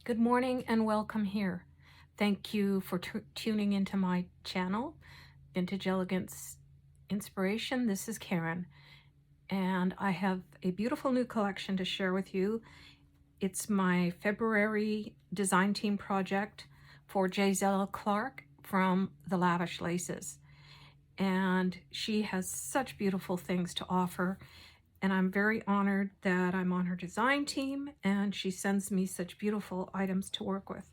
Good morning and welcome here. Thank you for tuning into my channel, Vintage Elegance Inspiration. This is Karen, and I have a beautiful new collection to share with you. It's my February design team project for Giselle Clark from the Lavish Laces. And she has such beautiful things to offer. And I'm very honored that I'm on her design team and she sends me such beautiful items to work with.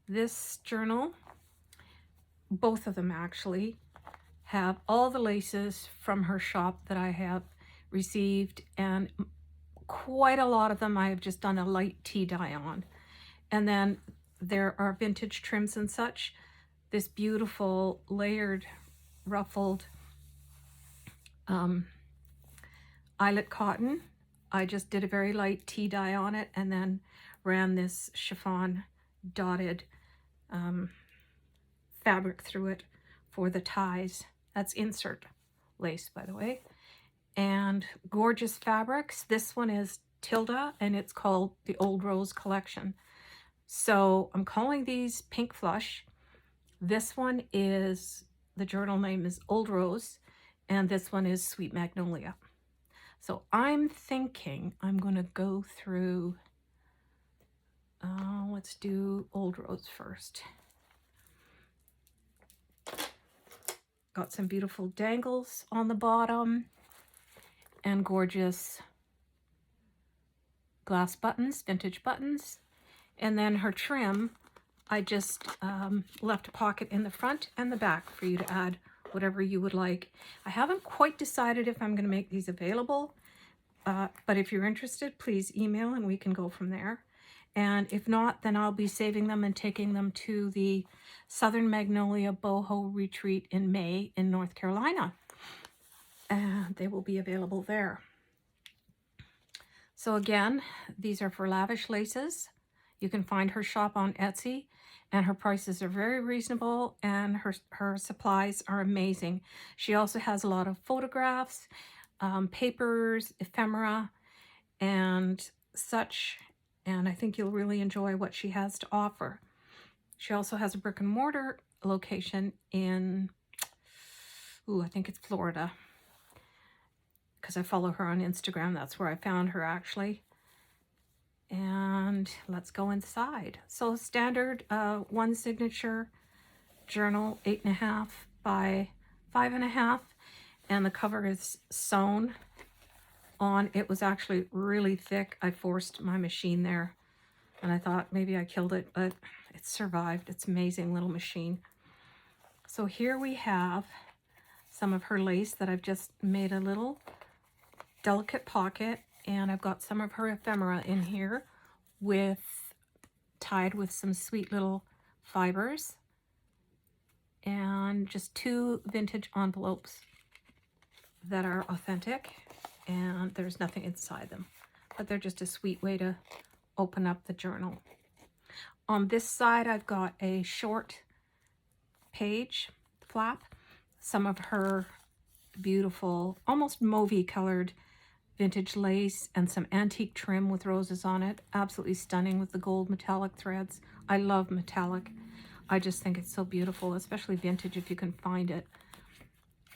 This journal, both of them actually, have all the laces from her shop that I have received, and quite a lot of them I have just done a light tea dye on. And then there are vintage trims and such. This beautiful layered ruffled eyelet cotton. I just did a very light tea dye on it and then ran this chiffon dotted fabric through it for the ties. That's insert lace, by the way. And gorgeous fabrics. This one is Tilda and it's called the Old Rose Collection. So I'm calling these Pink Flush. This one is, the journal name is Old Rose, and this one is Sweet Magnolia. So I'm thinking I'm going to go through, let's do Old Rose first. Got some beautiful dangles on the bottom and gorgeous glass buttons, vintage buttons. And then her trim, I just left a pocket in the front and the back for you to add whatever you would like. I haven't quite decided if I'm going to make these available, but if you're interested, please email and we can go from there. And if not, then I'll be saving them and taking them to the Southern Magnolia Boho Retreat in May in North Carolina. And they will be available there. So again, these are for Lavish Laces. You can find her shop on Etsy, and her prices are very reasonable, and her supplies are amazing. She also has a lot of photographs, papers, ephemera, and such, and I think you'll really enjoy what she has to offer. She also has a brick and mortar location in, I think it's Florida, because I follow her on Instagram. That's where I found her actually. And let's go inside. So standard one signature journal, 8.5 by 5.5, and the cover is sewn on. It was actually really thick. I forced my machine there and I thought maybe I killed it, but it survived. It's an amazing little machine. So here we have some of her lace that I've just made a little delicate pocket, and I've got some of her ephemera in here tied with some sweet little fibers, and just 2 vintage envelopes that are authentic, and there's nothing inside them, but they're just a sweet way to open up the journal. On this side, I've got a short page flap, some of her beautiful, almost mauvey colored vintage lace, and some antique trim with roses on it. Absolutely stunning with the gold metallic threads. I love metallic. I just think it's so beautiful, especially vintage if you can find it.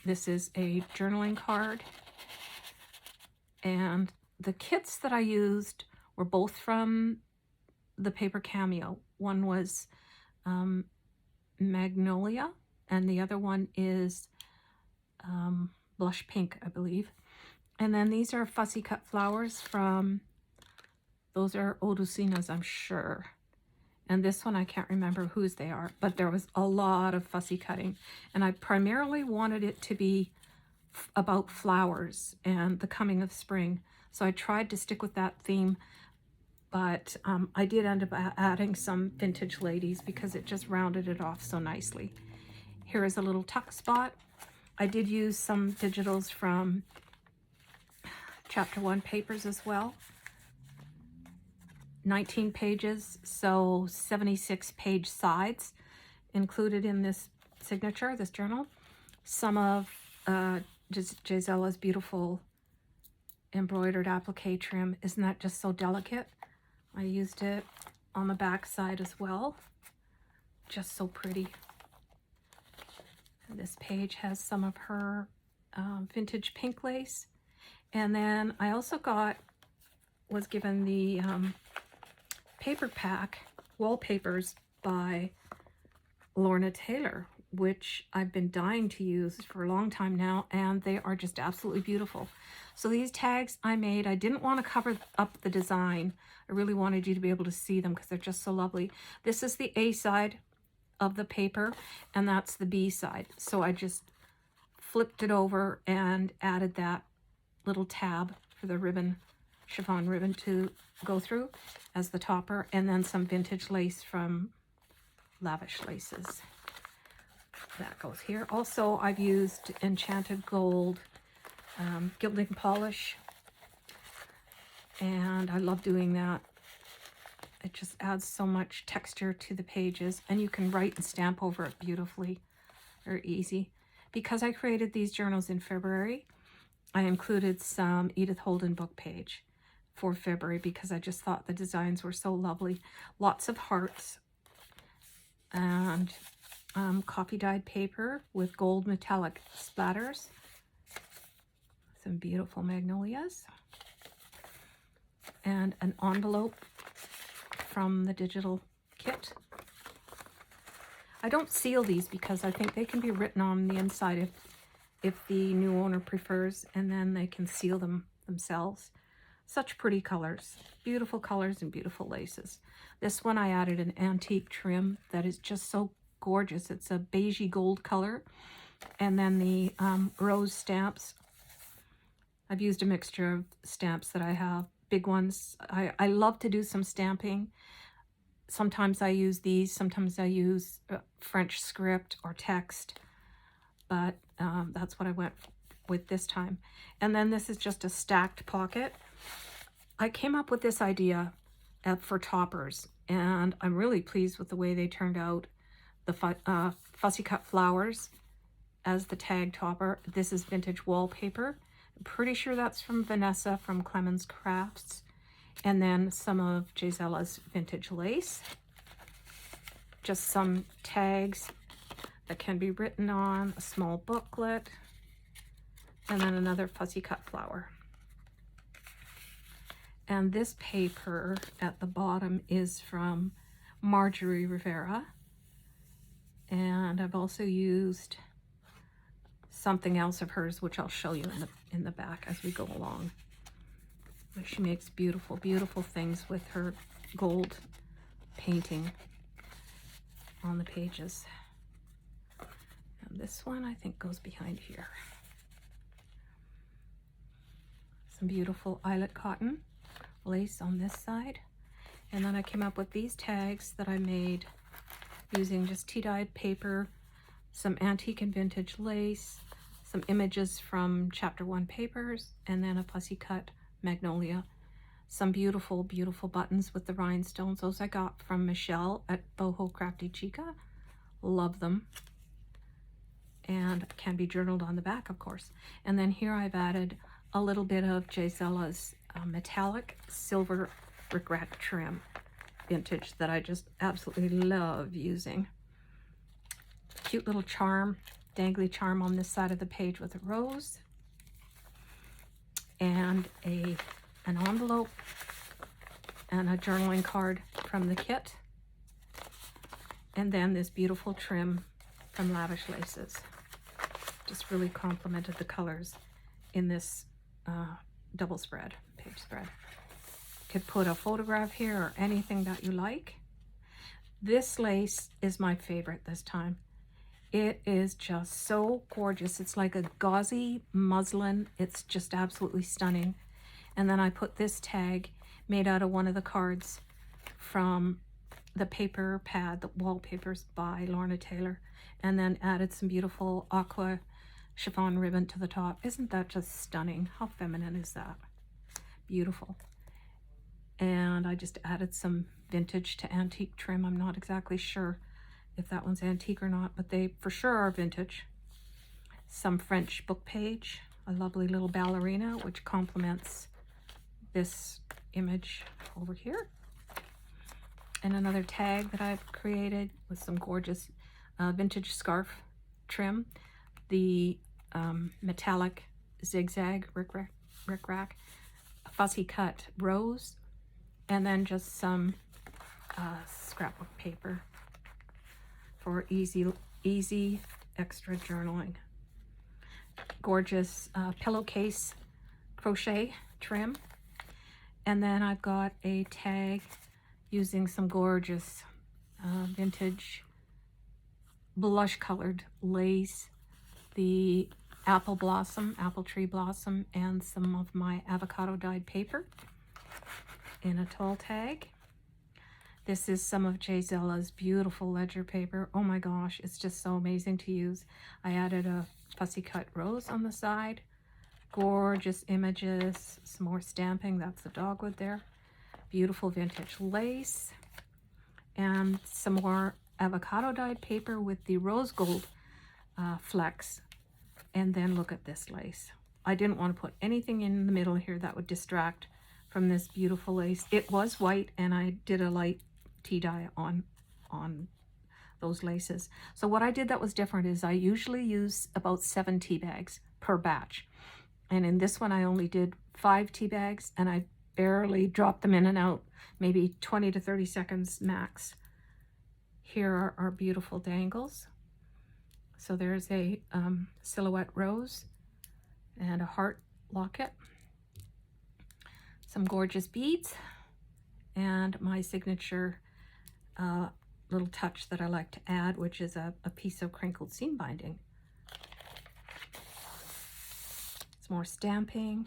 This is a journaling card. And the kits that I used were both from the Paper Cameo. One was Magnolia, and the other one is Blush Pink, I believe. And then these are fussy cut flowers from, those are Odusinas, I'm sure. And this one, I can't remember whose they are, but there was a lot of fussy cutting. And I primarily wanted it to be about flowers and the coming of spring. So I tried to stick with that theme, but I did end up adding some vintage ladies because it just rounded it off so nicely. Here is a little tuck spot. I did use some digitals from Chapter 1 papers as well. 19 pages, so 76 page sides included in this signature, this journal. Some of Gisella's beautiful embroidered applique trim. Isn't that just so delicate? I used it. on the back side as well. Just so pretty. And this page has some of her vintage pink lace. And then I also was given the paper pack wallpapers by Lorna Taylor, which I've been dying to use for a long time now, and they are just absolutely beautiful. So these tags I made, I didn't want to cover up the design. I really wanted you to be able to see them because they're just so lovely. This is the A side of the paper, and that's the B side. So I just flipped it over and added that little tab for the ribbon, chiffon ribbon to go through as the topper, and then some vintage lace from Lavish Laces. That goes here. Also, I've used Enchanted Gold gilding polish, and I love doing that. It just adds so much texture to the pages, and you can write and stamp over it beautifully. They're easy. Because I created these journals in February, I included some Edith Holden book page for February because I just thought the designs were so lovely. Lots of hearts and coffee dyed paper with gold metallic splatters. Some beautiful magnolias. And an envelope from the digital kit. I don't seal these because I think they can be written on the inside if the new owner prefers, and then they can seal them themselves. Such pretty colors and beautiful laces. This one I added an antique trim that is just so gorgeous. It's a beigey gold color. And then the rose stamps. I've used a mixture of stamps that I have. Big ones. I love to do some stamping. Sometimes I use these. Sometimes I use French script or text. But that's what I went with this time. And then this is just a stacked pocket. I came up with this idea for toppers, and I'm really pleased with the way they turned out. The fussy cut flowers as the tag topper. This is vintage wallpaper. I'm pretty sure that's from Vanessa from Clemens Crafts. And then some of Gisella's vintage lace. Just some tags that can be written on, a small booklet, and then another fussy cut flower. And this paper at the bottom is from Marjorie Rivera. And I've also used something else of hers, which I'll show you in the back as we go along. But she makes beautiful, beautiful things with her gold painting on the pages. And this one I think goes behind here. Some beautiful eyelet cotton lace on this side. And then I came up with these tags that I made using just tea-dyed paper, some antique and vintage lace, some images from Chapter 1 papers, and then a fussy cut magnolia. Some beautiful, beautiful buttons with the rhinestones. Those I got from Michelle at Boho Crafty Chica. Love them. And can be journaled on the back, of course. And then here I've added a little bit of Gisella's metallic silver regret trim vintage that I just absolutely love using. Cute little charm, dangly charm on this side of the page with a rose. And an envelope and a journaling card from the kit. And then this beautiful trim from Lavish Laces. Just really complemented the colors in this double spread, page spread. Could put a photograph here or anything that you like. This lace is my favorite this time. It is just so gorgeous. It's like a gauzy muslin. It's just absolutely stunning. And then I put this tag made out of one of the cards from the paper pad, the wallpapers by Lorna Taylor, and then added some beautiful aqua chiffon ribbon to the top. Isn't that just stunning? How feminine is that? Beautiful. And I just added some vintage to antique trim. I'm not exactly sure if that one's antique or not, but they for sure are vintage. Some French book page, a lovely little ballerina, which complements this image over here. And another tag that I've created with some gorgeous vintage scarf trim. The metallic zigzag rick-rack, fussy cut rose, and then just some scrapbook paper for easy extra journaling. Gorgeous pillowcase crochet trim. And then I've got a tag using some gorgeous vintage blush colored lace, the apple tree blossom, and some of my avocado dyed paper in a tall tag. This is some of Jay Zella's beautiful ledger paper. Oh my gosh, it's just so amazing to use. I added a fussy cut rose on the side. Gorgeous images, some more stamping. That's the dogwood there. Beautiful vintage lace. And some more avocado dyed paper with the rose gold flecks. And then look at this lace. I didn't want to put anything in the middle here that would distract from this beautiful lace. It was white, and I did a light tea dye on those laces. So what I did that was different is I usually use about 7 tea bags per batch. And in this one, I only did 5 tea bags, and I barely dropped them in and out, maybe 20 to 30 seconds max. Here are our beautiful dangles. So there's a silhouette rose and a heart locket, some gorgeous beads, and my signature little touch that I like to add, which is a piece of crinkled seam binding. Some more stamping,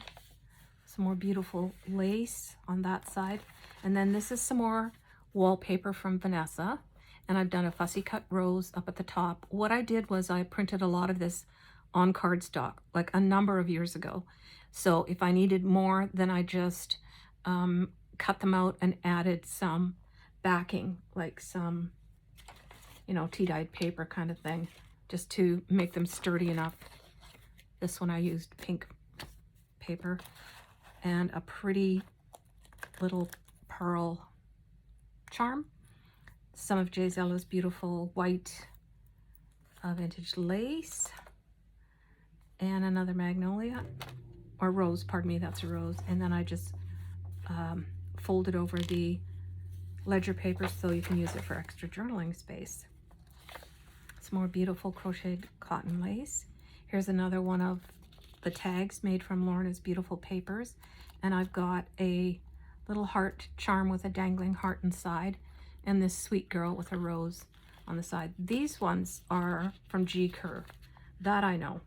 some more beautiful lace on that side. And then this is some more wallpaper from Vanessa. And I've done a fussy cut rose up at the top. What I did was I printed a lot of this on cardstock, like a number of years ago. So if I needed more, then I just cut them out and added some backing, like some, you know, tea-dyed paper kind of thing, just to make them sturdy enough. This one I used pink paper and a pretty little pearl charm. Some of Jay Zella's beautiful white vintage lace, and another magnolia, or rose, pardon me, that's a rose. And then I just folded over the ledger paper so you can use it for extra journaling space. Some more beautiful crocheted cotton lace. Here's another one of the tags made from Lorna's beautiful papers, and I've got a little heart charm with a dangling heart inside, and this sweet girl with a rose on the side. These ones are from G Curve, that I know,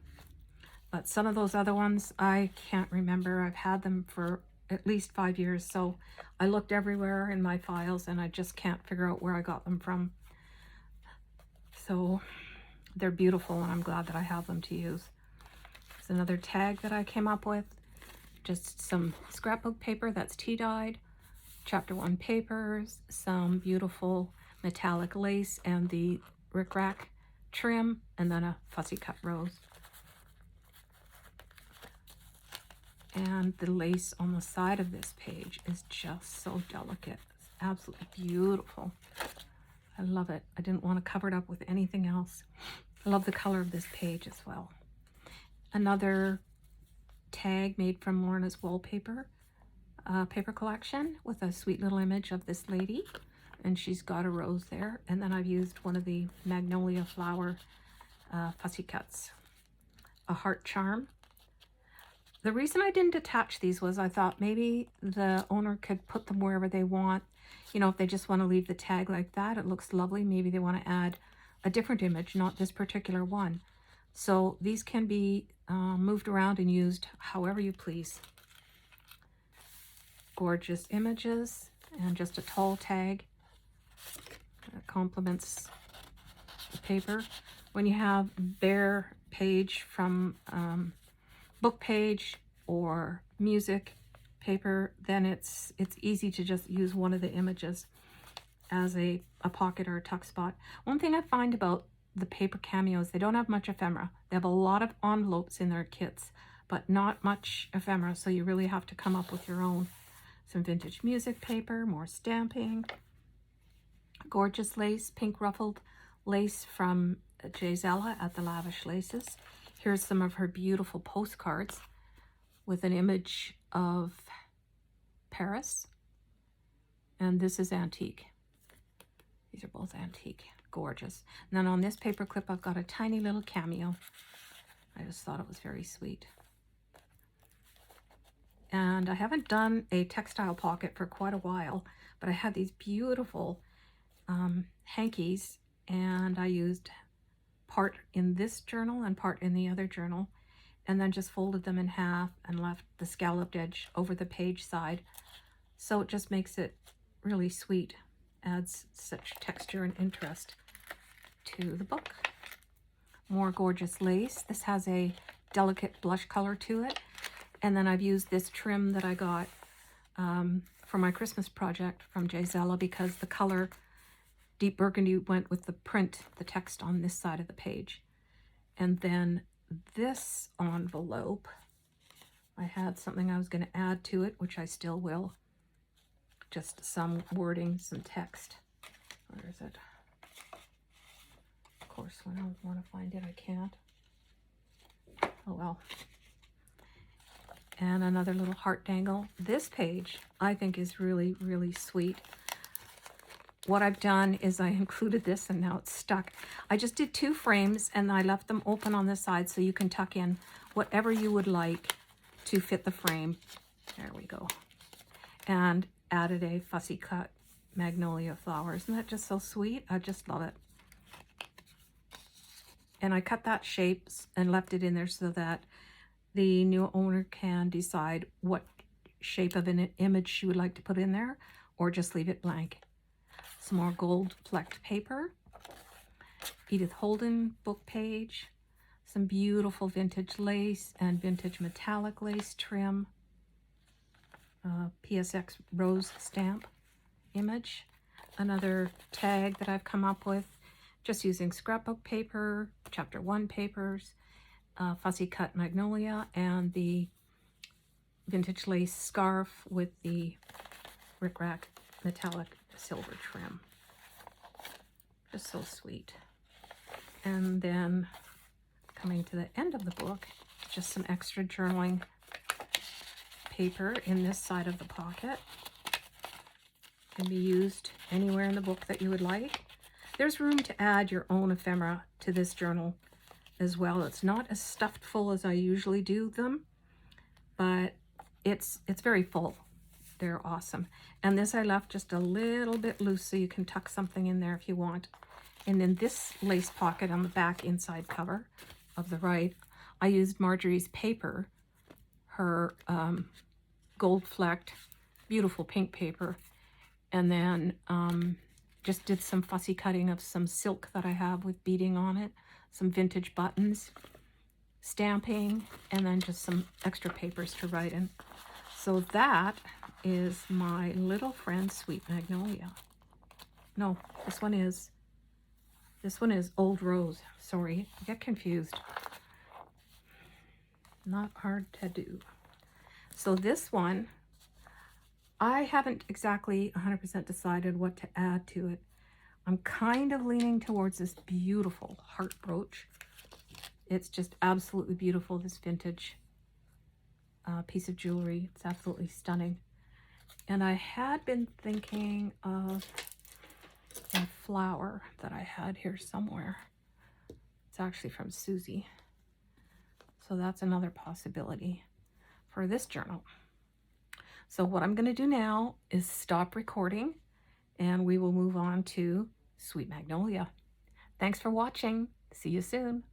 but some of those other ones I can't remember. I've had them for at least 5 years, so I looked everywhere in my files and I just can't figure out where I got them from. So they're beautiful, and I'm glad that I have them to use. There's another tag that I came up with, just some scrapbook paper that's tea dyed, chapter 1 papers, some beautiful metallic lace and the rick-rack trim, and then a fussy cut rose. And the lace on the side of this page is just so delicate. It's absolutely beautiful. I love it. I didn't want to cover it up with anything else. I love the color of this page as well. Another tag made from Lorna's wallpaper paper collection with a sweet little image of this lady, and she's got a rose there. And then I've used one of the magnolia flower fussy cuts, a heart charm. The reason I didn't attach these was I thought maybe the owner could put them wherever they want. You know, if they just want to leave the tag like that, it looks lovely. Maybe they want to add a different image, not this particular one. So these can be moved around and used however you please. Gorgeous images, and just a tall tag that complements the paper. When you have bare page from book page or music paper, then it's easy to just use one of the images as a pocket or a tuck spot. One thing I find about the paper cameos, they don't have much ephemera. They have a lot of envelopes in their kits, but not much ephemera, so you really have to come up with your own. Some vintage music paper, more stamping. gorgeous lace, pink ruffled lace from Gisela at the Lavish Laces. Here's some of her beautiful postcards with an image of Paris. And this is antique. These are both antique. Gorgeous. And then on this paper clip, I've got a tiny little cameo. I just thought it was very sweet. And I haven't done a textile pocket for quite a while, but I had these beautiful hankies, and I used part in this journal and part in the other journal, and then just folded them in half and left the scalloped edge over the page side. So it just makes it really sweet, adds such texture and interest to the book. More gorgeous lace. This has a delicate blush color to it. And then I've used this trim that I got for my Christmas project from Gisela because the color deep burgundy went with the print, the text on this side of the page. And then this envelope, I had something I was going to add to it, which I still will. Just some wording, some text. Where is it? Of course, when I want to find it, I can't. Oh well. And another little heart dangle. This page, I think, is really, really sweet. What I've done is I included this, and now it's stuck. I just did 2 frames, and I left them open on the side so you can tuck in whatever you would like to fit the frame. There we go. And added a fussy cut magnolia flower. Isn't that just so sweet? I just love it. And I cut that shape and left it in there so that the new owner can decide what shape of an image she would like to put in there, or just leave it blank. Some more gold flecked paper. Edith Holden book page. Some beautiful vintage lace and vintage metallic lace trim. PSX rose stamp image. Another tag that I've come up with just using scrapbook paper, chapter 1 papers, fussy cut magnolia, and the vintage lace scarf with the rickrack metallic silver trim. Just so sweet. And then coming to the end of the book, just some extra journaling paper in this side of the pocket. Can be used anywhere in the book that you would like. There's room to add your own ephemera to this journal as well. It's not as stuffed full as I usually do them, but it's very full. They're awesome. And this I left just a little bit loose so you can tuck something in there if you want. And in this lace pocket on the back inside cover of the right, I used Marjorie's paper, her gold flecked, beautiful pink paper, and then just did some fussy cutting of some silk that I have with beading on it, some vintage buttons, stamping, and then just some extra papers to write in. So that is my little friend Sweet Magnolia. No, this one is Old Rose. Sorry, I get confused. Not hard to do. So this one, I haven't exactly 100% decided what to add to it. I'm kind of leaning towards this beautiful heart brooch. It's just absolutely beautiful, this vintage piece of jewelry. It's absolutely stunning. And I had been thinking of a flower that I had here somewhere. It's actually from Susie. So that's another possibility for this journal. So what I'm going to do now is stop recording, and we will move on to Sweet Magnolia. Thanks for watching. See you soon.